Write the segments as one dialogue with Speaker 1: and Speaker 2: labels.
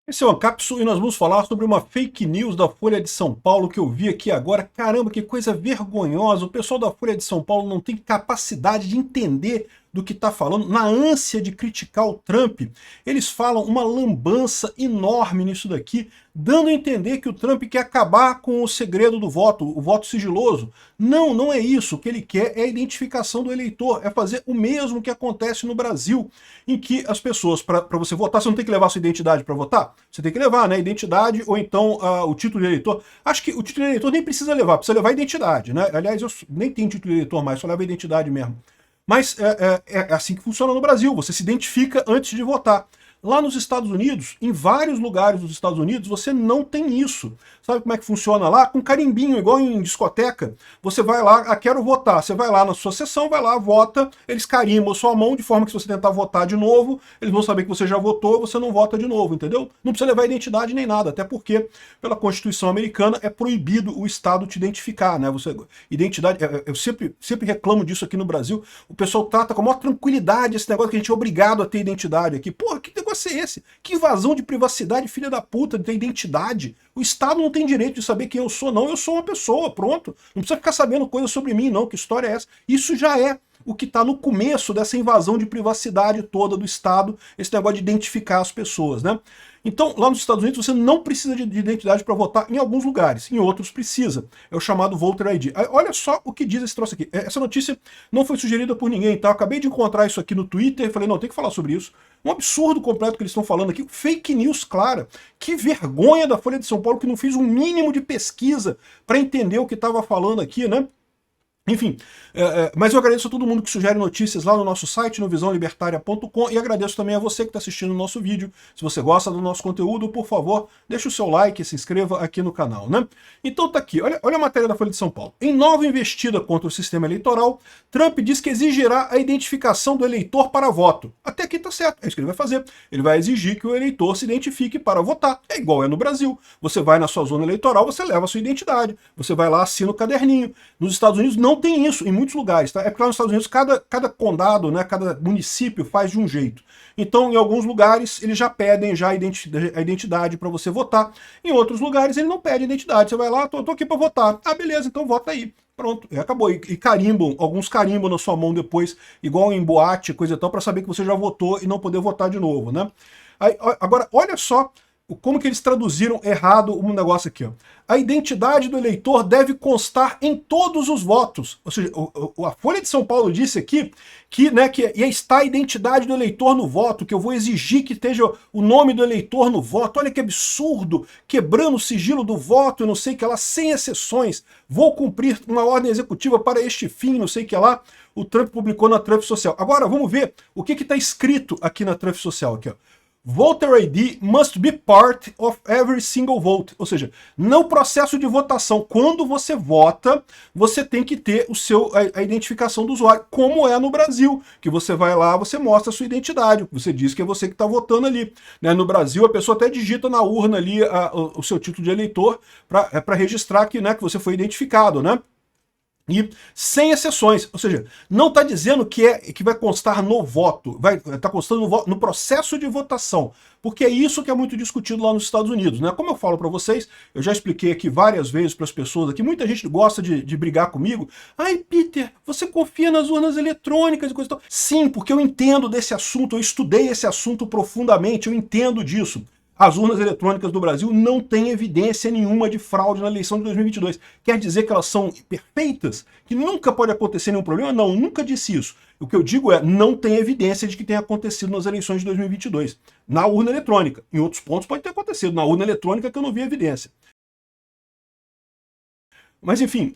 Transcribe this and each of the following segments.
Speaker 1: Esse é o Ancapsu e nós vamos falar sobre uma fake news da Folha de São Paulo que eu vi aqui agora. Caramba, que coisa vergonhosa. O pessoal da Folha de São Paulo não tem capacidade de entender do que está falando. Na ânsia de criticar o Trump, eles falam uma lambança enorme nisso daqui, dando a entender que o Trump quer acabar com o segredo do voto, o voto sigiloso. Não, não é isso. O que ele quer é a identificação do eleitor, é fazer o mesmo que acontece no Brasil, em que as pessoas, para você votar, você não tem que levar sua identidade para votar? Você tem que levar, né? Identidade ou então o título de eleitor. Acho que o título de eleitor nem precisa levar a identidade, né? Aliás, eu nem tenho título de eleitor mais, só levo a identidade mesmo. Mas é assim que funciona no Brasil, você se identifica antes de votar. Lá nos Estados Unidos, em vários lugares dos Estados Unidos, você não tem isso. Sabe como é que funciona lá? Com carimbinho, igual em discoteca. Você vai lá, quero votar. Você vai lá na sua sessão, vai lá, vota, eles carimbam a sua mão, de forma que se você tentar votar de novo, eles vão saber que você já votou, você não vota de novo, entendeu? Não precisa levar identidade nem nada, até porque, pela Constituição americana, é proibido o Estado te identificar, né? Identidade, eu sempre reclamo disso aqui no Brasil, o pessoal trata com a maior tranquilidade esse negócio que a gente é obrigado a ter identidade aqui. Porra, que negócio é esse? Que invasão de privacidade, filha da puta, de ter identidade. O Estado não tem direito de saber quem eu sou, não. Eu sou uma pessoa, pronto. Não precisa ficar sabendo coisas sobre mim, não. Que história é essa? Isso já é o que está no começo dessa invasão de privacidade toda do Estado, esse negócio de identificar as pessoas, né? Então, lá nos Estados Unidos, você não precisa de identidade para votar em alguns lugares, em outros precisa. É o chamado Voter ID. Olha só o que diz esse troço aqui. Essa notícia não foi sugerida por ninguém, tá? Eu acabei de encontrar isso aqui no Twitter e falei, não, tem que falar sobre isso. Um absurdo completo que eles estão falando aqui, fake news clara. Que vergonha da Folha de São Paulo que não fez um mínimo de pesquisa para entender o que estava falando aqui, né? Enfim, mas eu agradeço a todo mundo que sugere notícias lá no nosso site, no visãolibertaria.com, e agradeço também a você que está assistindo o nosso vídeo. Se você gosta do nosso conteúdo, por favor, deixe o seu like e se inscreva aqui no canal, né? Então tá aqui, olha a matéria da Folha de São Paulo. Em nova investida contra o sistema eleitoral, Trump diz que exigirá a identificação do eleitor para voto. Até aqui tá certo, é isso que ele vai fazer. Ele vai exigir que o eleitor se identifique para votar. É igual é no Brasil. Você vai na sua zona eleitoral, você leva a sua identidade. Você vai lá, assina o caderninho. Nos Estados Unidos não tem isso em muitos lugares, tá? É porque lá nos Estados Unidos cada condado, né, cada município faz de um jeito. Então, em alguns lugares, eles já pedem já a identidade para você votar. Em outros lugares, ele não pede identidade. Você vai lá, tô aqui para votar. Ah, beleza, então vota aí. Pronto, acabou. E carimbam, alguns carimbam na sua mão depois, igual em boate, coisa e tal, para saber que você já votou e não poder votar de novo, né? Aí, agora, olha só como que eles traduziram errado um negócio aqui, ó. A identidade do eleitor deve constar em todos os votos. Ou seja, a Folha de São Paulo disse aqui que está a identidade do eleitor no voto, que eu vou exigir que esteja o nome do eleitor no voto. Olha que absurdo, quebrando o sigilo do voto, eu não sei o que lá, sem exceções. Vou cumprir uma ordem executiva para este fim, não sei o que lá. O Trump publicou na Trump Social. Agora, vamos ver o que está escrito aqui na Trump Social. Aqui, ó. Voter ID must be part of every single vote. Ou seja, no processo de votação, quando você vota, você tem que ter a identificação do usuário, como é no Brasil, que você vai lá, você mostra a sua identidade, você diz que é você que está votando ali. Né? No Brasil, a pessoa até digita na urna ali o seu título de eleitor para registrar que você foi identificado, né? E sem exceções, ou seja, não está dizendo que vai constar no voto, está constando no processo de votação, porque é isso que é muito discutido lá nos Estados Unidos, né? Como eu falo para vocês, eu já expliquei aqui várias vezes para as pessoas aqui, muita gente gosta de brigar comigo. Ai, Peter, você confia nas urnas eletrônicas e coisa e tal. Sim, porque eu entendo desse assunto, eu estudei esse assunto profundamente, eu entendo disso. As urnas eletrônicas do Brasil não têm evidência nenhuma de fraude na eleição de 2022. Quer dizer que elas são perfeitas? Que nunca pode acontecer nenhum problema? Não, nunca disse isso. O que eu digo é, não tem evidência de que tenha acontecido nas eleições de 2022. Na urna eletrônica. Em outros pontos pode ter acontecido. Na urna eletrônica que eu não vi evidência. Mas, enfim,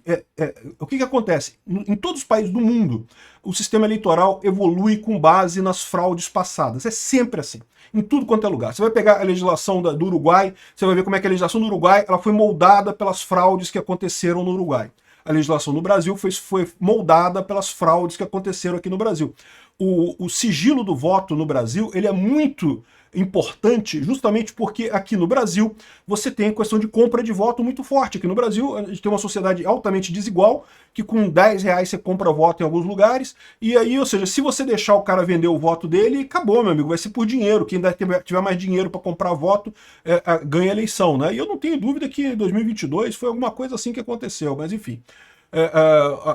Speaker 1: o que acontece? Em todos os países do mundo, o sistema eleitoral evolui com base nas fraudes passadas. É sempre assim, em tudo quanto é lugar. Você vai pegar a legislação do Uruguai, você vai ver como é que a legislação do Uruguai ela foi moldada pelas fraudes que aconteceram no Uruguai. A legislação do Brasil foi moldada pelas fraudes que aconteceram aqui no Brasil. O sigilo do voto no Brasil ele é muito importante justamente porque aqui no Brasil você tem a questão de compra de voto muito forte. Aqui no Brasil a gente tem uma sociedade altamente desigual, que com 10 reais você compra voto em alguns lugares, e aí, ou seja, se você deixar o cara vender o voto dele, acabou, meu amigo, vai ser por dinheiro. Quem tiver mais dinheiro para comprar voto ganha a eleição, né? E eu não tenho dúvida que em 2022 foi alguma coisa assim que aconteceu, mas enfim.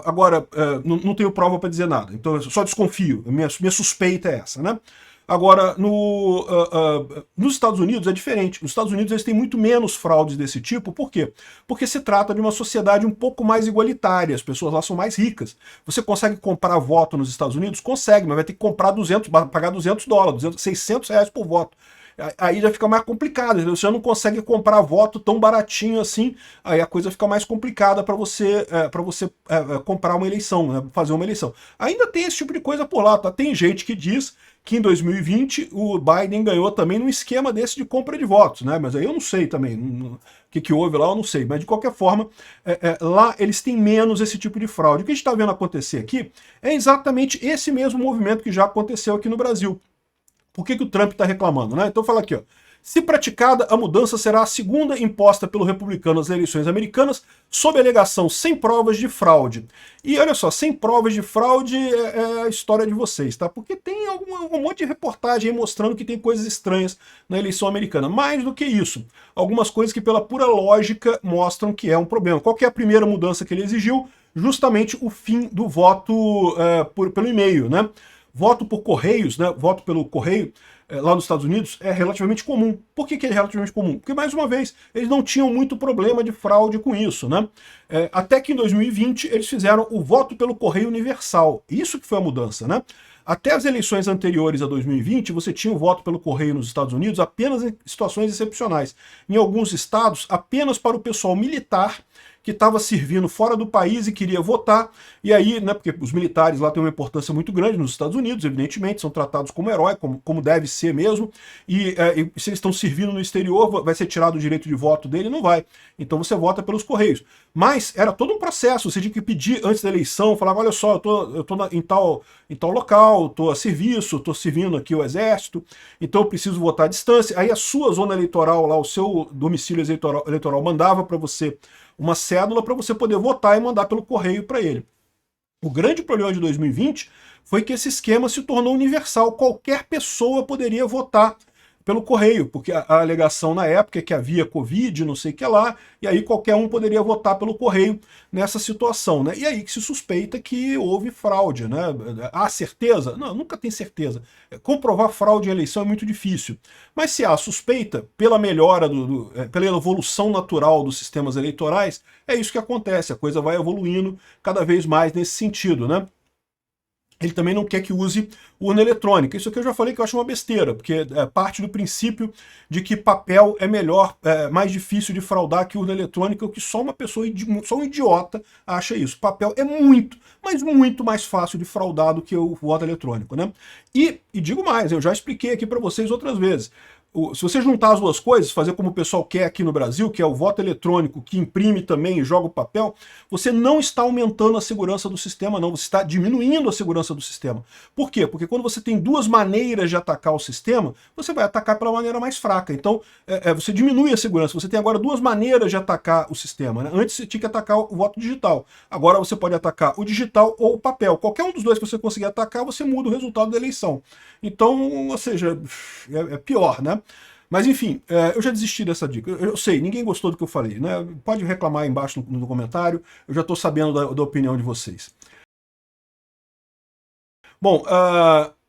Speaker 1: Agora, não tenho prova para dizer nada, então eu só desconfio, minha suspeita é essa, né? Agora, nos Estados Unidos é diferente. Nos Estados Unidos eles têm muito menos fraudes desse tipo. Por quê? Porque se trata de uma sociedade um pouco mais igualitária. As pessoas lá são mais ricas. Você consegue comprar voto nos Estados Unidos? Consegue, mas vai ter que comprar pagar $200, 600 reais por voto. Aí já fica mais complicado, entendeu? Você já não consegue comprar voto tão baratinho assim, aí a coisa fica mais complicada para você, comprar uma eleição, né? Fazer uma eleição. Ainda tem esse tipo de coisa por lá, tá? Tem gente que diz que em 2020 o Biden ganhou também num esquema desse de compra de votos, né? Mas aí eu não sei também, o que houve lá eu não sei, mas de qualquer forma, lá eles têm menos esse tipo de fraude. O que a gente está vendo acontecer aqui é exatamente esse mesmo movimento que já aconteceu aqui no Brasil. Por que o Trump está reclamando, né? Então fala aqui, ó. Se praticada, a mudança será a segunda imposta pelo republicano nas eleições americanas, sob alegação sem provas de fraude. E olha só, sem provas de fraude é a história de vocês, tá? Porque tem um monte de reportagem aí mostrando que tem coisas estranhas na eleição americana. Mais do que isso, algumas coisas que pela pura lógica mostram que é um problema. Qual que é a primeira mudança que ele exigiu? Justamente o fim do voto pelo e-mail, né? Voto por correios, né? Voto pelo correio, lá nos Estados Unidos, é relativamente comum. Por que é relativamente comum? Porque, mais uma vez, eles não tinham muito problema de fraude com isso, né? Até que em 2020 eles fizeram o voto pelo correio universal. Isso que foi a mudança, né? Até as eleições anteriores a 2020, você tinha o voto pelo correio nos Estados Unidos apenas em situações excepcionais. Em alguns estados, apenas para o pessoal militar que estava servindo fora do país e queria votar, e aí, né, porque os militares lá têm uma importância muito grande nos Estados Unidos, evidentemente, são tratados como herói, como deve ser mesmo, e se eles estão servindo no exterior, vai ser tirado o direito de voto dele? Não vai. Então você vota pelos correios. Mas era todo um processo, você tinha que pedir antes da eleição, falar, olha só, eu tô em tal local, estou a serviço, estou servindo aqui o exército, então eu preciso votar à distância. Aí a sua zona eleitoral, lá, o seu domicílio eleitoral mandava para você uma cédula para você poder votar e mandar pelo correio para ele. O grande problema de 2020 foi que esse esquema se tornou universal. Qualquer pessoa poderia votar pelo correio, porque a alegação na época é que havia Covid, não sei o que lá, e aí qualquer um poderia votar pelo correio nessa situação, né? E aí que se suspeita que houve fraude, né? Há certeza? Não, nunca tem certeza. Comprovar fraude em eleição é muito difícil. Mas se há suspeita, pela melhora, pela evolução natural dos sistemas eleitorais, é isso que acontece, a coisa vai evoluindo cada vez mais nesse sentido, né? Ele também não quer que use urna eletrônica. Isso aqui eu já falei que eu acho uma besteira, porque parte do princípio de que papel é melhor, mais difícil de fraudar que urna eletrônica, o que só uma pessoa, só um idiota acha isso. Papel é muito, mas muito mais fácil de fraudar do que o voto eletrônico, né? E digo mais, eu já expliquei aqui para vocês outras vezes. Se você juntar as duas coisas, fazer como o pessoal quer aqui no Brasil, que é o voto eletrônico, que imprime também e joga o papel, você não está aumentando a segurança do sistema, não. Você está diminuindo a segurança do sistema. Por quê? Porque quando você tem duas maneiras de atacar o sistema, você vai atacar pela maneira mais fraca. Então, você diminui a segurança. Você tem agora duas maneiras de atacar o sistema, né? Antes você tinha que atacar o voto digital. Agora você pode atacar o digital ou o papel. Qualquer um dos dois que você conseguir atacar, você muda o resultado da eleição. Então, ou seja, é pior, né? Mas enfim, eu já desisti dessa dica. Eu sei, ninguém gostou do que eu falei, né? Pode reclamar aí embaixo no comentário, eu já estou sabendo da opinião de vocês. Bom,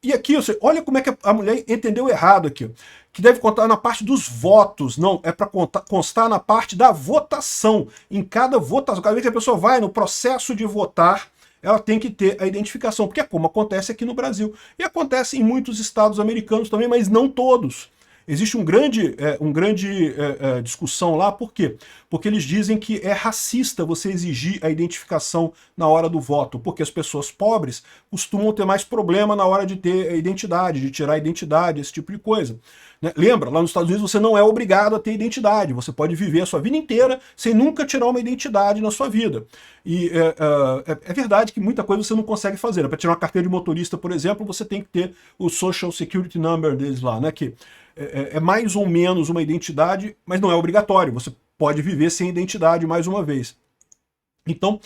Speaker 1: e aqui, olha como é que a mulher entendeu errado aqui. Que deve contar na parte dos votos, não, é para constar na parte da votação. Em cada votação, cada vez que a pessoa vai no processo de votar, ela tem que ter a identificação, porque é como acontece aqui no Brasil. E acontece em muitos estados americanos também, mas não todos. Existe um grande discussão lá, por quê? Porque eles dizem que é racista você exigir a identificação na hora do voto, porque as pessoas pobres costumam ter mais problema na hora de ter a identidade, de tirar a identidade, esse tipo de coisa. né? Lembra, lá nos Estados Unidos você não é obrigado a ter identidade, você pode viver a sua vida inteira sem nunca tirar uma identidade na sua vida. E é verdade que muita coisa você não consegue fazer. Para tirar uma carteira de motorista, por exemplo, você tem que ter o Social Security Number deles lá, né? Que é mais ou menos uma identidade, mas não é obrigatório. Você pode viver sem identidade mais uma vez. Então,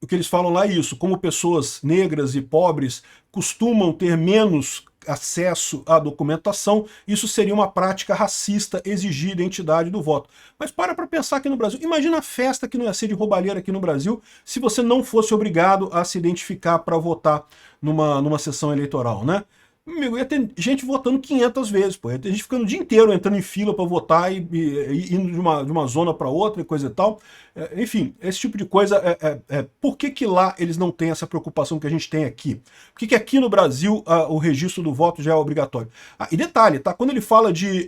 Speaker 1: o que eles falam lá é isso, como pessoas negras e pobres costumam ter menos acesso à documentação, isso seria uma prática racista exigir identidade do voto. Mas para pensar aqui no Brasil, imagina a festa que não ia ser de roubalheira aqui no Brasil se você não fosse obrigado a se identificar para votar numa sessão eleitoral, né? Amigo, ia ter gente votando 500 vezes, pô. Ia ter gente ficando o dia inteiro entrando em fila para votar e indo de uma zona para outra e coisa e tal. Enfim, esse tipo de coisa. Por que lá eles não têm essa preocupação que a gente tem aqui? Por que aqui no Brasil o registro do voto já é obrigatório? E detalhe, tá? Quando ele fala de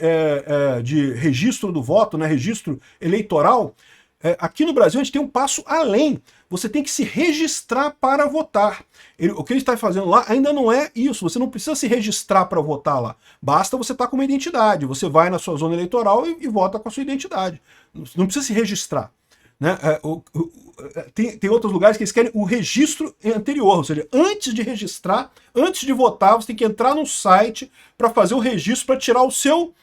Speaker 1: registro do voto, né, registro eleitoral, aqui no Brasil a gente tem um passo além. Você tem que se registrar para votar. O que ele está fazendo lá ainda não é isso. Você não precisa se registrar para votar lá. Basta você estar com uma identidade. Você vai na sua zona eleitoral e vota com a sua identidade. Não precisa se registrar. Né? Tem outros lugares que eles querem o registro anterior. Ou seja, antes de registrar, antes de votar, você tem que entrar no site para fazer o registro, para tirar o seu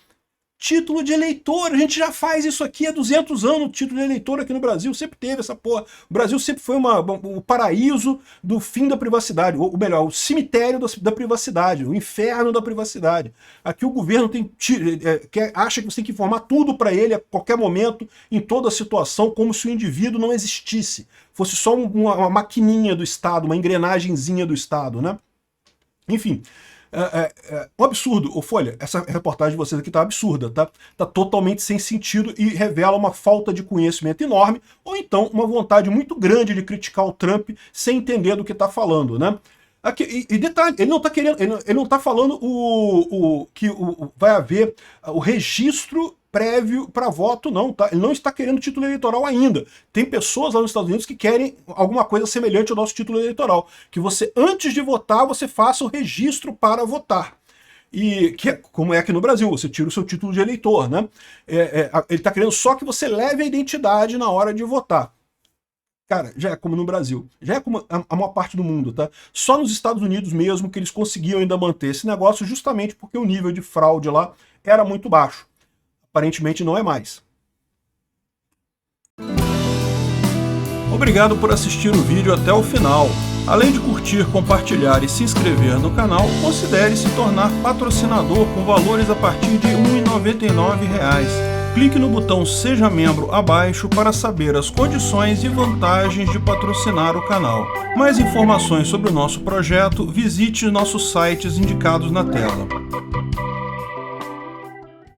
Speaker 1: título de eleitor. A gente já faz isso aqui há 200 anos, título de eleitor aqui no Brasil, sempre teve essa porra. O Brasil sempre foi o paraíso do fim da privacidade, ou melhor, o cemitério da privacidade, o inferno da privacidade. Aqui o governo acha que você tem que informar tudo para ele a qualquer momento, em toda situação, como se o indivíduo não existisse. Fosse só uma maquininha do Estado, uma engrenagemzinha do Estado, né? Enfim, um absurdo. Ô Folha, essa reportagem de vocês aqui tá absurda, tá? Tá totalmente sem sentido e revela uma falta de conhecimento enorme, ou então uma vontade muito grande de criticar o Trump sem entender do que tá falando, né? Aqui, e detalhe, ele não tá querendo, ele não tá falando que vai haver o registro prévio para voto, não, tá? Ele não está querendo título eleitoral ainda. Tem pessoas lá nos Estados Unidos que querem alguma coisa semelhante ao nosso título eleitoral, que você, antes de votar, você faça o registro para votar. E como é aqui no Brasil, você tira o seu título de eleitor, né? Ele está querendo só que você leve a identidade na hora de votar. Cara, já é como no Brasil, já é como a maior parte do mundo, tá? Só nos Estados Unidos mesmo que eles conseguiam ainda manter esse negócio, justamente porque o nível de fraude lá era muito baixo. Aparentemente não é mais. Obrigado por assistir o vídeo até o final. Além de curtir, compartilhar e se inscrever no canal, considere se tornar patrocinador com valores a partir de R$ 1,99. Clique no botão Seja Membro abaixo para saber as condições e vantagens de patrocinar o canal. Mais informações sobre o nosso projeto, visite nossos sites indicados na tela.